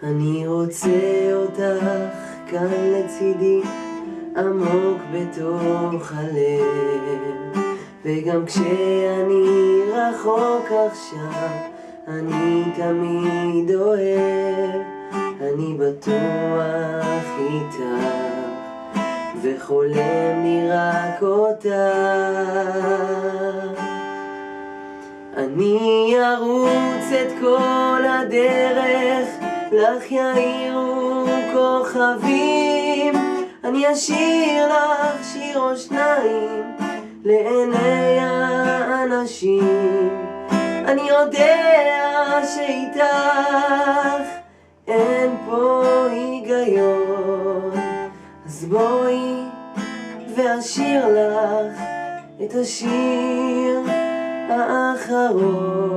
אני רוצה אותך כאן לצידי, עמוק בתוך הלב. וגם כשאני רחוק עכשיו, אני תמיד אוהב. אני בטוח איתך, וחולם לי רק אותך. אני ארוץ את כל הדרך, לך יאירו כוכבים. אני אשיר לך שיר או שניים לעיני האנשים. אני יודע שאיתך אין פה היגיון, אז בואי ואשיר לך את השיר האחרון.